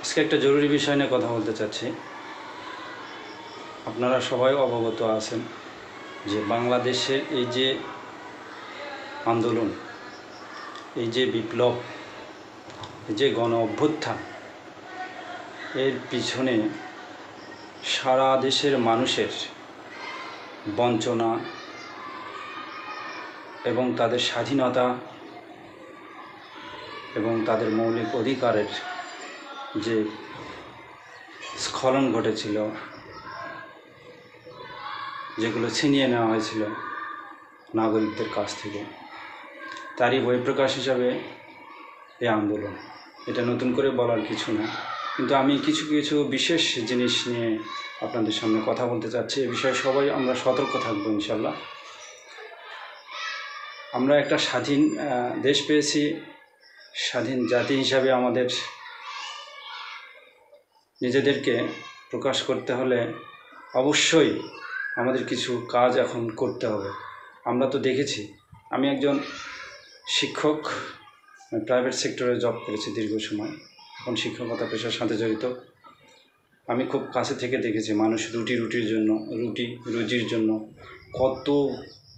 আজকে একটা জরুরি বিষয় নিয়ে কথা বলতে চাচ্ছি। আপনারা সবাই অবগত আছেন যে বাংলাদেশের এই যে আন্দোলন, এই যে বিপ্লব, এই যে গণ অভ্যুত্থান, এর পিছনে সারা দেশের মানুষের বঞ্চনা এবং তাদের স্বাধীনতা এবং তাদের মৌলিক অধিকারের যে স্খলন ঘটেছিল, যেগুলো ছিনিয়ে নেওয়া হয়েছিল নাগরিকদের কাছ থেকে, তারই বহিঃপ্রকাশ হিসাবে এই আন্দোলন। এটা নতুন করে বলার কিছু না, কিন্তু আমি কিছু কিছু বিশেষ জিনিস নিয়ে আপনাদের সামনে কথা বলতে চাচ্ছি। এ বিষয়ে সবাই আমরা সতর্ক থাকবো ইনশাল্লাহ। আমরা একটা স্বাধীন দেশ পেয়েছি, স্বাধীন জাতি হিসাবে আমাদের নিজেদেরকে প্রকাশ করতে হলে অবশ্যই আমাদের কিছু কাজ এখন করতে হবে। আমরা তো দেখেছি, আমি একজন শিক্ষক, প্রাইভেট সেক্টরে জব করেছি দীর্ঘ সময়, এখন শিক্ষকতা পেশার সাথে জড়িত। আমি খুব কাছে থেকে দেখেছি মানুষ রুজির জন্য কত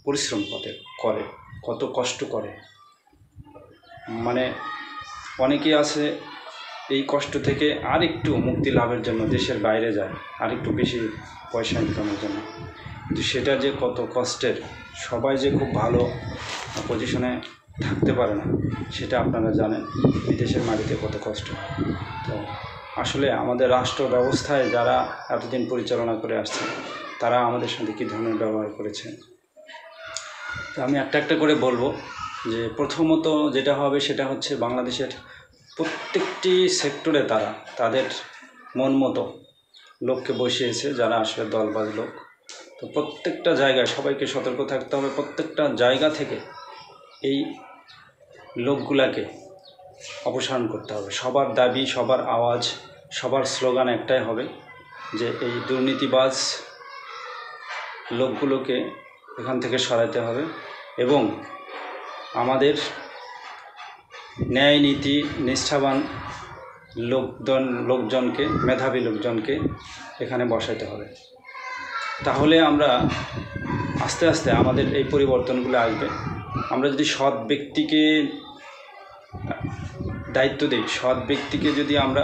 পরিশ্রম করে, কত কষ্ট করে। মানে অনেকেই আছে এই কষ্ট থেকে আরেকটু মুক্তি লাভের জন্য দেশের বাইরে যায়, আরেকটু বেশি পয়সা ইনকামের জন্য, কিন্তু সেটা যে কত কষ্টের। সবাই যে খুব ভালো পজিশনে থাকতে পারে না, সেটা আপনারা জানেন। বিদেশের মাটিতে কত কষ্ট। তো আসলে আমাদের রাষ্ট্র ব্যবস্থায় যারা এতদিন পরিচালনা করে আসছে, তারা আমাদের সাথে কী ধরনের ব্যবহার করেছে, তো আমি একটা একটা করে বলবো। যে প্রথমত যেটা হবে সেটা হচ্ছে বাংলাদেশের প্রত্যেকটি সেক্টরে তারা তাদের মন মতো লোককে বসিয়েছে, যারা আসলে দলবাজ লোক। তো প্রত্যেকটা জায়গায় সবাইকে সতর্ক থাকতে হবে। প্রত্যেকটা জায়গা থেকে এই লোকগুলাকে অপসারণ করতে হবে। সবার দাবি, সবার আওয়াজ, সবার স্লোগান একটাই হবে যে এই দুর্নীতিবাজ লোকগুলোকে এখান থেকে সরাতে হবে এবং আমাদের ন্যায় নীতি নিষ্ঠাবান লোকজনকে, মেধাবী লোকজনকে এখানে বসাতে হবে। তাহলে আমরা আস্তে আস্তে আমাদের এই পরিবর্তনগুলো আসবে। আমরা যদি সৎ ব্যক্তিকে দায়িত্ব দিই, সৎ ব্যক্তিকে যদি আমরা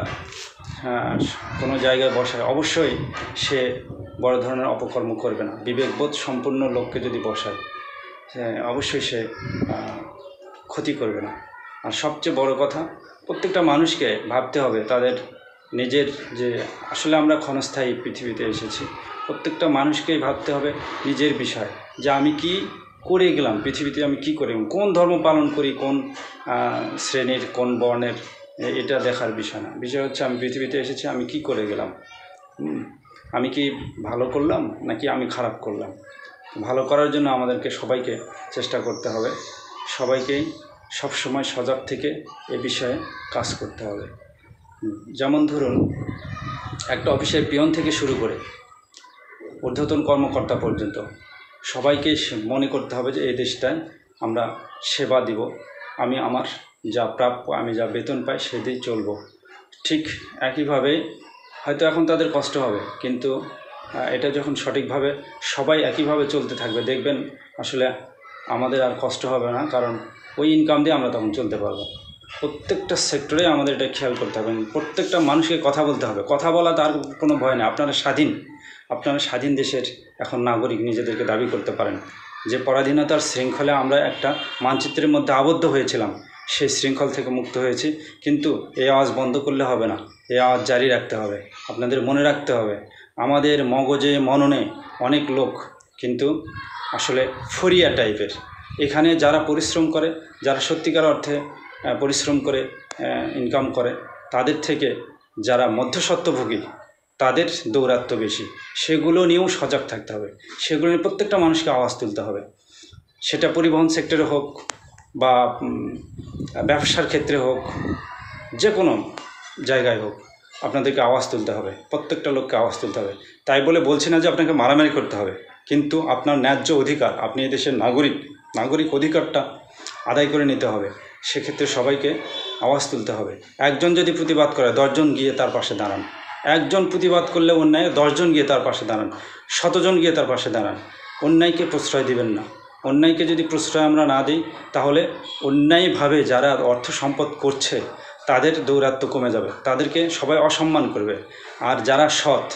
কোনো জায়গায় বসাই, অবশ্যই সে বড় ধরনের অপকর্ম করবে না। বিবেকবোধ সম্পূর্ণ লোককে যদি বসায়, অবশ্যই সে ক্ষতি করবে না। আর সবচেয়ে বড় কথা, প্রত্যেকটা মানুষকে ভাবতে হবে তাদের নিজের যে আসলে আমরা ক্ষণস্থায়ী পৃথিবীতে এসেছি, প্রত্যেকটা মানুষকেই ভাবতে হবে নিজের বিষয়, যে আমি কি করে গেলাম পৃথিবীতে, আমি কি করে, কোন ধর্ম পালন করি, কোন শ্রেণীর, কোন বর্ণের, এটা দেখার বিষয় না। বিষয় হচ্ছে আমি পৃথিবীতে এসেছি, আমি কি করে গেলাম, আমি কি ভালো করলাম নাকি আমি খারাপ করলাম। ভালো করার জন্য আমাদেরকে সবাইকে চেষ্টা করতে হবে, সবাইকেই সবসময় সজাগ থেকে এ বিষয়ে কাজ করতে হবে। যেমন ধরুন, একটা অফিসের পিয়ন থেকে শুরু করে ঊর্ধ্বতন কর্মকর্তা পর্যন্ত সবাইকে মনে করতে হবে যে এই দেশটায় আমরা সেবা দিব, আমি আমার যা প্রাপ্য, আমি যা বেতন পাই সেটাই চলবো। ঠিক একইভাবে হয়তো এখন তাদের কষ্ট হবে, কিন্তু এটা যখন সঠিকভাবে সবাই একইভাবে চলতে থাকবে, দেখবেন আসলে আমাদের আর কষ্ট হবে না, কারণ ওই ইনকাম দিয়ে আমরা তখন চলতে পারবো। প্রত্যেকটা সেক্টরে আমাদের এটা খেয়াল করতে হবে। প্রত্যেকটা মানুষকে কথা বলতে হবে, কথা বলা তার কোনো ভয় নেই। আপনারা স্বাধীন দেশের এখন নাগরিক নিজেদেরকে দাবি করতে পারেন। যে পরাধীনতার শৃঙ্খলে আমরা একটা মানচিত্রের মধ্যে আবদ্ধ হয়েছিলাম, সেই শৃঙ্খল থেকে মুক্ত হয়েছি। কিন্তু এই আওয়াজ বন্ধ করলে হবে না, এই আওয়াজ জারি রাখতে হবে। আপনাদের মনে রাখতে হবে, আমাদের মগজে মননে অনেক লোক কিন্তু আসলে ফরিয়া টাইপের। এখানে যারা পরিশ্রম করে, যারা সত্যিকার অর্থে পরিশ্রম করে ইনকাম করে, তাদের থেকে যারা মধ্যস্বত্বভোগী, তাদের দৌরাত্ম্য বেশি। সেগুলো নিয়েও সজাগ থাকতে হবে, সেগুলো নিয়ে প্রত্যেকটা মানুষকে আওয়াজ তুলতে হবে। সেটা পরিবহন সেক্টরে হোক বা ব্যবসার ক্ষেত্রে হোক, যে কোনো জায়গায় হোক, আপনাদেরকে আওয়াজ তুলতে হবে, প্রত্যেকটা লোককে আওয়াজ তুলতে হবে। তাই বলে বলছি না যে আপনাকে মারামারি করতে হবে, কিন্তু আপনার ন্যায্য অধিকার, আপনি এই দেশের নাগরিক অধিকারটা আদায় করে নিতে হবে। সেক্ষেত্রে সবাইকে আওয়াজ তুলতে হবে। একজন যদি প্রতিবাদ করে 10 জন গিয়ে তার পাশে দাঁড়ান। একজন প্রতিবাদ করলে অন্যায় 10 জন গিয়ে তার পাশে দাঁড়ান, 100 জন গিয়ে তার পাশে দাঁড়ান। অন্যায়কে প্রশ্রয় দিবেন না। অন্যায়কে যদি প্রশ্রয় আমরা না দিই তাহলে অন্যায়ভাবে যারা অর্থ সম্পদ করছে তাদের দৌরাত্ম্য কমে যাবে, তাদেরকে সবাই অসম্মান করবে। আর যারা সৎ,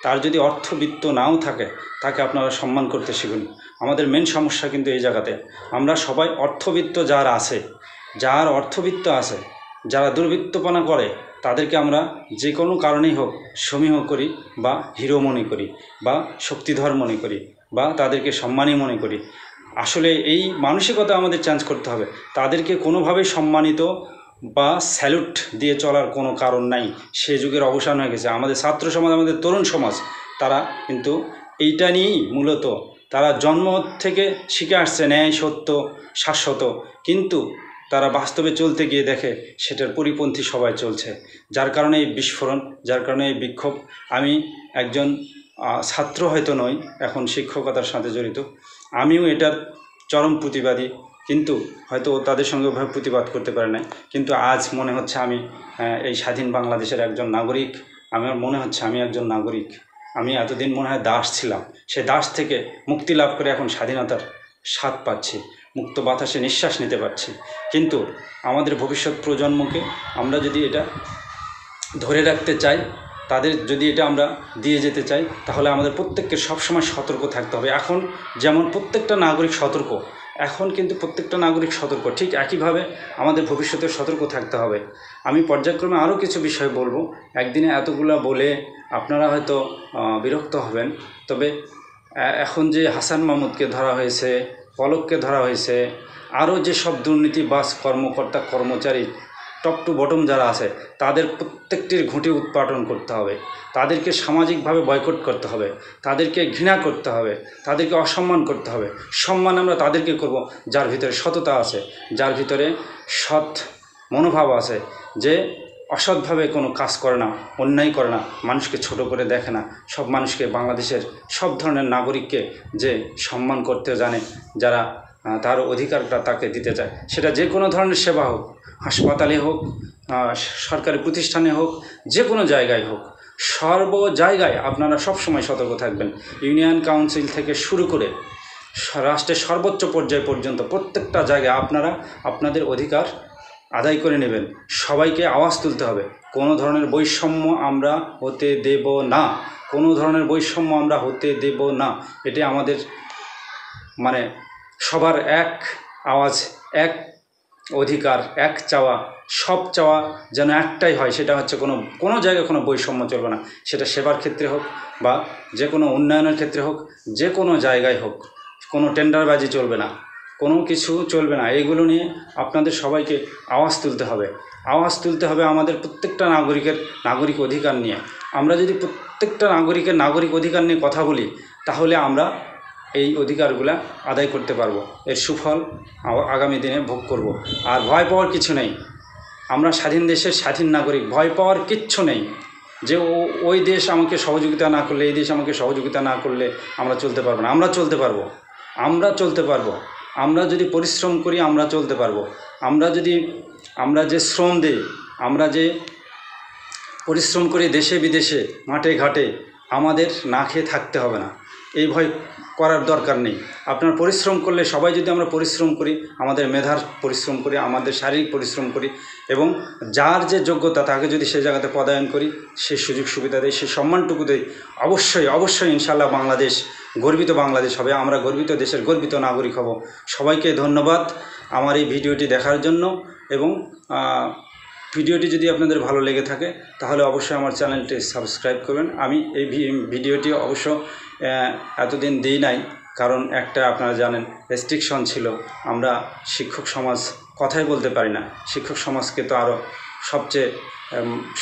তার যদি অর্থবিত্ত নাও থাকে তাকে আপনারা সম্মান করতে শিখুন। আমাদের মেন সমস্যা কিন্তু এই জায়গাতে, আমরা সবাই অর্থবিত্ত যার অর্থবিত্ত আছে, যারা দুর্বৃত্তপনা করে তাদেরকে আমরা যে কোনো কারণেই হোক সমীহ করি বা হিরো মনে করি বা শক্তিধর মনে করি বা তাদেরকে সম্মানী মনে করি। আসলে এই মানসিকতা আমাদের চেঞ্জ করতে হবে। তাদেরকে কোনোভাবেই সম্মানিত বা স্যালুট দিয়ে চলার কোনো কারণ নাই। সে যুগের অবসান হয়ে গেছে। আমাদের ছাত্র সমাজ, আমাদের তরুণ সমাজ, তারা কিন্তু এইটা নিয়েই মূলত তারা জন্ম থেকে শিখে আসছে ন্যায়, সত্য, শাশ্বত, কিন্তু তারা বাস্তবে চলতে গিয়ে দেখে সেটার পরিপন্থী সবাই চলছে। যার কারণে এই বিস্ফোরণ, যার কারণে এই বিক্ষোভ। আমি একজন ছাত্র হয়তো নই, এখন শিক্ষকতার সাথে জড়িত, আমিও এটার চরম প্রতিবাদী, কিন্তু হয়তো তাদের সঙ্গে ওভাবে প্রতিবাদ করতে পারে না। কিন্তু আজ মনে হচ্ছে আমি এই স্বাধীন বাংলাদেশের একজন নাগরিক। আমার মনে হচ্ছে আমি একজন নাগরিক। আমি এতদিন মনে হয় দাস ছিলাম, সে দাস থেকে মুক্তি লাভ করে এখন স্বাধীনতার স্বাদ পাচ্ছি, মুক্ত বাতাসে নিঃশ্বাস নিতে পারছি। কিন্তু আমাদের ভবিষ্যৎ প্রজন্মকে আমরা যদি এটা ধরে রাখতে চাই, তাদের যদি এটা আমরা দিয়ে যেতে চাই, তাহলে আমাদের প্রত্যেককে সবসময় সতর্ক থাকতে হবে। এখন যেমন প্রত্যেকটা নাগরিক সতর্ক, এখন কিন্তু প্রত্যেকটা নাগরিক সতর্ক, ঠিক একইভাবে আমাদের ভবিষ্যতে সতর্ক থাকতে হবে। আমি পর্যায়ক্রমে আরও কিছু বিষয় বলবো। একদিনে এতগুলো বলে আপনারা হয়তো বিরক্ত হবেন, তবে এখন যে হাসান মাহমুদকে ধরা হয়েছে, পলককে ধরা হয়েছে, আরও যেসব দুর্নীতিবাজ কর্মকর্তা কর্মচারী টপ টু বটম যারা আছে, তাদের প্রত্যেকটির ঘুঁটি উৎপাটন করতে হবে। তাদেরকে সামাজিকভাবে বয়কট করতে হবে, তাদেরকে ঘৃণা করতে হবে, তাদেরকে অসম্মান করতে হবে। সম্মান আমরা তাদেরকে করব যার ভিতরে সততা আছে, যার ভিতরে সৎ মনোভাব আছে, যে অসৎভাবে কোনো কাজ করে না, অন্যায় করে না, মানুষকে ছোট করে দেখে না, সব মানুষকে, বাংলাদেশের সব ধরনের নাগরিককে যে সম্মান করতে জানে, যারা তার অধিকারটা তাকে দিতে চায়, সেটা যে কোনো ধরনের সেবা হোক, হাসপাতালে হোক, সরকারি প্রতিষ্ঠানে হোক, যে কোনো জায়গায় হোক, সর্ব জায়গায় আপনারা সবসময় সতর্ক থাকবেন। ইউনিয়ন কাউন্সিল থেকে শুরু করে রাষ্ট্রের সর্বোচ্চ পর্যায় পর্যন্ত প্রত্যেকটা জায়গায় আপনারা আপনাদের অধিকার আদায় করে নেবেন। সবাইকে আওয়াজ তুলতে হবে। কোনো ধরনের বৈষম্য আমরা হতে দেব না, কোনো ধরনের বৈষম্য আমরা হতে দেব না। এটি আমাদের মানে সবার এক আওয়াজ, এক অধিকার, এক চাওয়া, সব চাওয়া যেন একটাই হয়, সেটা হচ্ছে কোনো জায়গায় কোনো বৈষম্য চলবে না। সেটা সেবার ক্ষেত্রে হোক বা যে কোনো উন্নয়নের ক্ষেত্রে হোক, যে কোনো জায়গায় হোক, কোনো টেন্ডারবাজি চলবে না, কোনো কিছু চলবে না। এগুলো নিয়ে আপনাদের সবাইকে আওয়াজ তুলতে হবে। আওয়াজ তুলতে হবে আমাদের প্রত্যেকটা নাগরিকের নাগরিক অধিকার নিয়ে। আমরা যদি প্রত্যেকটা নাগরিকের নাগরিক অধিকার নিয়ে কথা বলি, তাহলে আমরা এই অধিকারগুলো আদায় করতে পারবো, এর সুফল আগামী দিনে ভোগ করব। আর ভয় পাওয়ার কিছু নেই। আমরা স্বাধীন দেশের স্বাধীন নাগরিক, ভয় পাওয়ার কিচ্ছু নেই। যে ওই দেশ আমাকে সহযোগিতা না করলে, এই দেশ আমাকে সহযোগিতা না করলে আমরা চলতে পারবো না। আমরা চলতে পারবো, আমরা চলতে পারবো। আমরা যদি পরিশ্রম করি আমরা চলতে পারবো। আমরা যে শ্রম দিই, আমরা যে পরিশ্রম করি দেশে বিদেশে, মাঠে ঘাটে, আমাদের না খেয়ে থাকতে হবে না। এই ভয় করার দরকার নেই। আপনার পরিশ্রম করলে, সবাই যদি আমরা পরিশ্রম করি, আমাদের মেধার পরিশ্রম করি, আমাদের শারীরিক পরিশ্রম করি, এবং যার যে যোগ্যতা তাকে যদি সে জায়গাতে পদায়ন করি, সে সুযোগ সুবিধা দেয়, সে সম্মানটুকু দেয়, অবশ্যই ইনশাআল্লাহ বাংলাদেশ গর্বিত বাংলাদেশ হবে। আমরা গর্বিত দেশের গর্বিত নাগরিক হব। সবাইকে ধন্যবাদ আমার এই ভিডিওটি দেখার জন্য। এবং ভিডিওটি যদি আপনাদের ভালো লেগে থাকে তাহলে অবশ্যই আমার চ্যানেলটি সাবস্ক্রাইব করবেন। আমি এই ভিডিওটি অবশ্য এতদিন দিই নাই, কারণ একটা আপনারা জানেন রেস্ট্রিকশন ছিল। আমরা শিক্ষক সমাজ কথাই বলতে পারি না। শিক্ষক সমাজকে তো আরও সবচেয়ে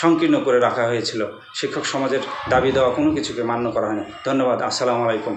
সংকীর্ণ করে রাখা হয়েছিল। শিক্ষক সমাজের দাবি দেওয়া কোনো কিছুকে মান্য করা হয়নি। ধন্যবাদ। আসসালামু আলাইকুম।